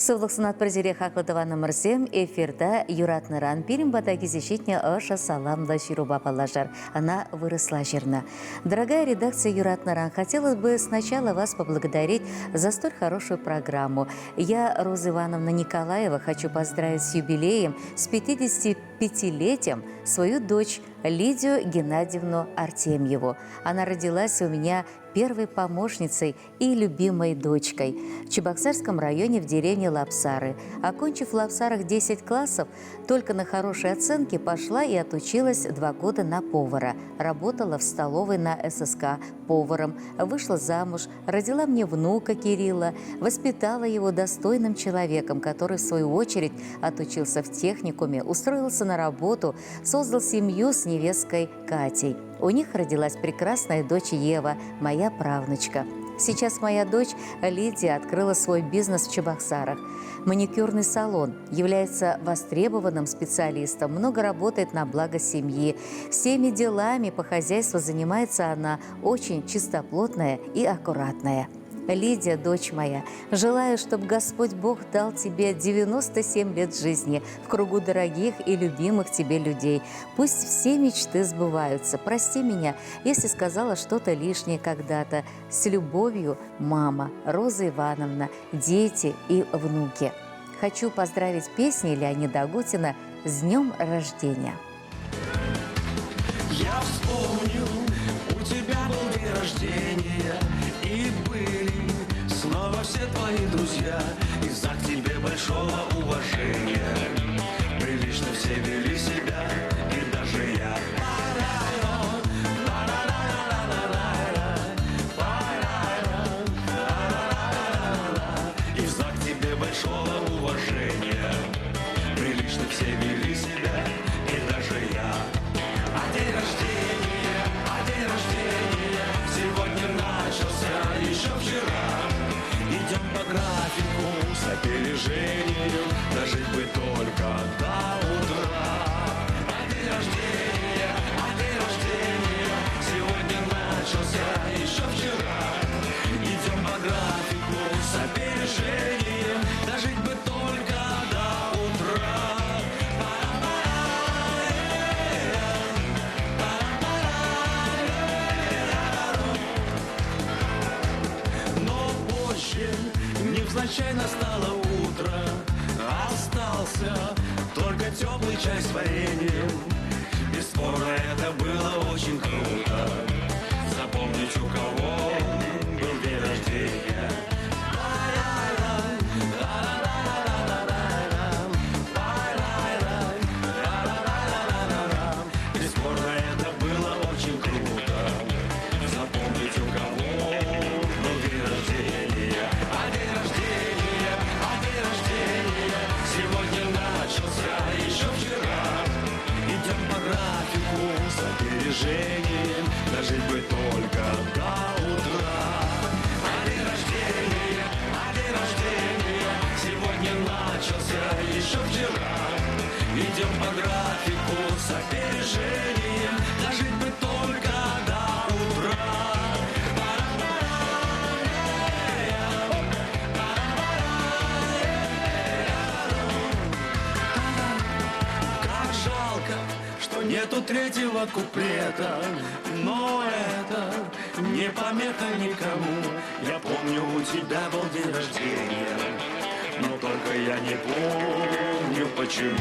Сыллық сынат бірзере хақлытываны мірсем, эфирда юратныран пирим бата кезешетне аша саламла ширу бапалажар. Она выросла жирна. Дорогая редакция юратныран, хотелось бы сначала вас поблагодарить за столь хорошую программу. Я, Роза Ивановна Николаева, хочу поздравить с юбилеем, с 55-летием свою дочь Лидию Геннадьевну Артемьеву. Она родилась у меня первой помощницей и любимой дочкой в Чебоксарском районе в деревне Лапсары. Окончив в Лапсарах 10 классов, только на хорошие оценки пошла и отучилась 2 года на повара. Работала в столовой на ССК поваром, вышла замуж, родила мне внука Кирилла, воспитала его достойным человеком, который в свою очередь отучился в техникуме, устроился на работу, создал семью с невесткой Катей. У них родилась прекрасная дочь Ева, моя правнучка. Сейчас моя дочь Лидия открыла свой бизнес в Чебоксарах. Маникюрный салон, является востребованным специалистом, много работает на благо семьи. Всеми делами по хозяйству занимается она, очень чистоплотная и аккуратная. Лидия, дочь моя, желаю, чтобы Господь Бог дал тебе 97 лет жизни в кругу дорогих и любимых тебе людей. Пусть все мечты сбываются. Прости меня, если сказала что-то лишнее когда-то. С любовью, мама, Роза Ивановна, дети и внуки. Хочу поздравить песней Леонида Агутина с днем рождения. Я вспомню, у тебя был день рождения, и были снова все твои друзья. Из-за к тебе большого уважения прилично все вели себя, и даже я. Из-за к тебе большого уважения прилично все вели себя, и даже я. А день рождения сегодня начался еще вчера. Идем по графику с опережением, дожить бы только до утра. А день рождения сегодня начался еще вчера. Идем по графику с опережением, дожить бы только до утра. Невзначай настало утро, остался только теплый чай с вареньем. Бесспорно, это было очень круто. Запомнить, у кого был день рождения. Бесспорно, это было очень круто. Запомнить, у кого был день рождения. Сегодня начался еще вчера. Идем по графику с опережением, дожить бы только до утра. А день рождения сегодня начался еще вчера. Идем по графику с опережением, дожить бы только до утра. Что нету третьего куплета, но это не помеха никому. Я помню, у тебя был день рождения, но только я не помню почему.